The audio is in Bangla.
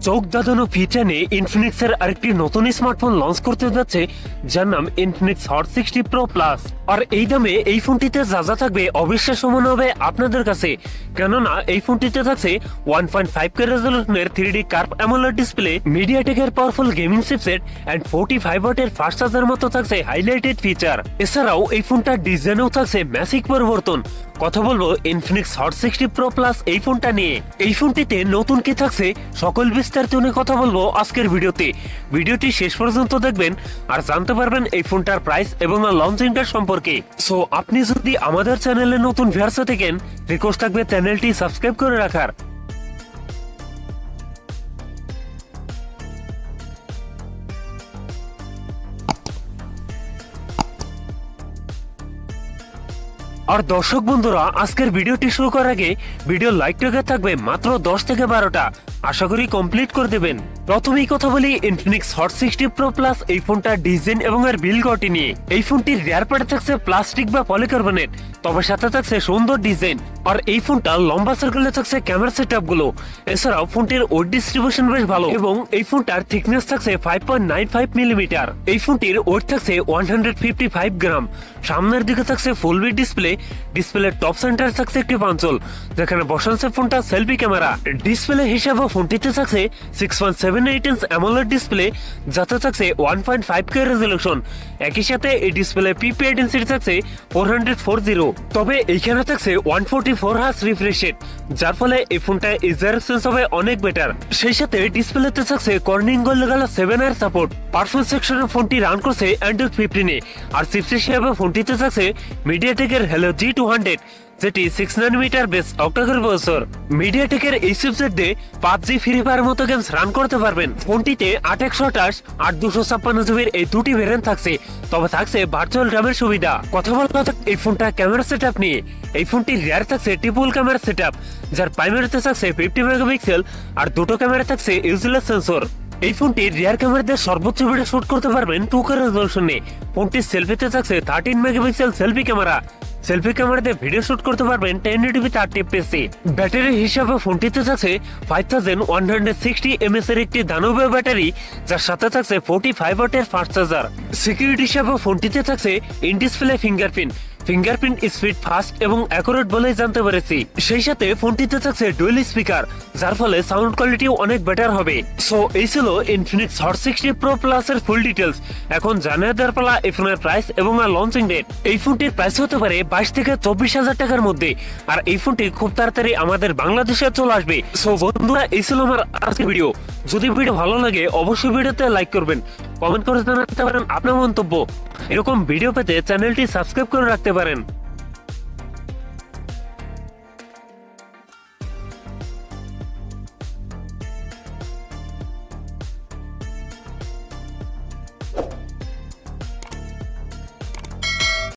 চোখ ধাঁধানো ফিচার নিয়ে ইনফিনিক্সের আরেকটি নতুন স্মার্টফোন লঞ্চ করতে যাচ্ছে, যার নাম ইনফিনিক্স হট 60 প্রো প্লাস। আর এই দামে এই ফোনটিতে যা যা থাকবে অবিশ্বাস্য মনে হবে আপনাদের কাছে, কেননা এই ফোনটিতে থাকছে 1.5K রেজলিউশনের 3D কার্ভ অ্যামোলেড ডিসপ্লে, মিডিয়াটেকের পাওয়ারফুল গেমিং চিপসেট এন্ড 45 ওয়াটের ফাস্ট চার্জার মতো থাকছে হাইলাইটেড ফিচার। এছাড়াও এই ফোনটার ডিজাইনেও থাকছে ম্যাসিভ পরিবর্তন। কথা বলবো ইনফিনিক্স হট 60 প্রো প্লাস এই ফোনটা নিয়ে। এই ফোনটিতে নতুন কি থাকছে সকল বিস্তারিত নিয়ে কথা বলবো আজকের ভিডিওতে। ভিডিওটি শেষ পর্যন্ত দেখবেন আর জানতে পারবেন এই ফোনটার প্রাইস এবং লঞ্চিংটার সম্পর্কে। সো আপনি যদি আমাদের চ্যানেলে নতুন ভিউয়ার্স থাকেন, রিকোয়েস্ট থাকবে চ্যানেলটি সাবস্ক্রাইব করে রাখার। আর দর্শক বন্ধুরা, আজকের ভিডিওটি শুরু করার আগে ভিডিও লাইক রেখে থাকবে মাত্র 10 থেকে 12টা, আশা করি কমপ্লিট করে দেবেন। প্রথমেই কথা বলি ইনফিনিক্স হট 60 প্রো প্লাস এই ফোনটার ডিজাইন এবং এর বিল্ড কোয়ালিটি নিয়ে। এই ফোনটির রিয়ার প্যাডে থাকছে প্লাস্টিক বা পলিকার্বনেট, তবে সাথে থাকছে সুন্দর ডিজাইন। আর এই ফোনটা লম্বা সার্কেলে থাকছে ক্যামেরা সেটআপ গুলো। এছাড়াও ফোনটির ওয়েট ডিস্ট্রিবিউশন বেশ ভালো এবং এই ফোনটার থিকনেস থাকছে 5.95 মিলিমিটার। এই ফোনটির ওয়েট থাকছে 155 গ্রাম। সামনের দিকে থাকছে ফুল বিট ডিসপ্লে। ডিসপ্লের টপ সেন্টার থাকছে একটি পাঞ্চল, যেখানে বসানো ফোনটা সেলফি ক্যামেরা। ডিসপ্লে হিসাবে ফোনটিতে থাকছে 6.78 ইঞ্চ অ্যামোলেড ডিসপ্লে, যাতে থাকছে 1.5K রেজলিউশন। একই সাথে এই ডিসপ্লে পিপিআই ডেনসিটি থাকছে 440, তবে এইখানে থাকছে 144 হার্জ রিফ্রেশ রেট, যার ফলে এই ফোনটা ইউজার এক্সপিরিয়েন্স হবে অনেক বেটার। সেই সাথে ডিসপ্লেতে থাকছে কর্নিং গোল্ড 7 সাপোর্ট। পারফরম্যান্স সেকশনে ফোনটি রান করছে অ্যান্ড্রয়েড 15 আর চিপসেট হিসেবে ফোনটিতে থাকছে মিডিয়াটেকের হেলো G200, যেটি 6 ন্যানোমিটার বেস অক্টাকোর প্রসেসর। মিডিয়াটেকের এই চিপসেট দিয়ে PUBG, ফ্রি ফায়ার মতো গেমস রান করতে পারবেন। ফোনটিতে 8/128 আর 256 জিবির এই দুটি ভেরিয়েন্ট থাকছে, তবে থাকছে ভার্চুয়াল র্যামের সুবিধা। কথা বলা যাক এই ফোনটা ক্যামেরা সেটআপ নিয়ে। এই ফোনটির রিয়ার থাকছে ট্রিপল ক্যামেরা সেটআপ, যার প্রাইমারিতে থাকছে 50 মেগাপিক্সেল আর দুটো ক্যামেরা থাকছে ইউজলেস সেন্সর। এই ফোনটির রিয়ার ক্যামেরা দিয়ে সর্বোচ্চ ভিডিও শুট করতে পারবেন 2K রেজলিউশনে। ফোনটির সেলফিতে থাকছে 13 megapixel selfie camera. Selfie camera দিয়ে ভিডিও শুট করতে পারবেন 1080p 30 fps। ব্যাটারি হিসাবে ফোনটিতে থাকছে 5160 mAh এর একটি দানবীয় ব্যাটারি, যার সাথে থাকছে 45 ওয়াটের ফাস্ট চার্জার। সিকিউরিটি হিসাবে ফোনটিতে থাকছে in display fingerprint speed fast এবং অ্যাকুরেট বলেই জানতে পেরেছি। সেই সাথে ফোনটিতে থাকছে ডুয়েল স্পিকার, যার ফলে সাউন্ড কোয়ালিটি অনেক বেটার হবে। সো এই ছিল ইনফিনিক্স হট 60 প্রো প্লাস এর ফুল ডিটেলস। এখন জানিয়ে দেওয়ার পালা এই ফোনের প্রাইস এবং লঞ্চিং ডেট। এই ফোনটির প্রাইস হতে পারে 22 থেকে 24,000 টাকার মধ্যে, আর এই ফোনটি খুব তাড়াতাড়ি আমাদের বাংলাদেশে চলে আসবে। সো বন্ধুরা, এই ছিল আমার আজকের ভিডিও। যদি ভিডিও ভালো লাগে অবশ্যই ভিডিওতে লাইক করবেন, কমেন্ট করে জানাতে পারেন আপনার মন্তব্য। এরকম ভিডিও পেতে চ্যানেলটি সাবস্ক্রাইব করে রাখতে পারেন।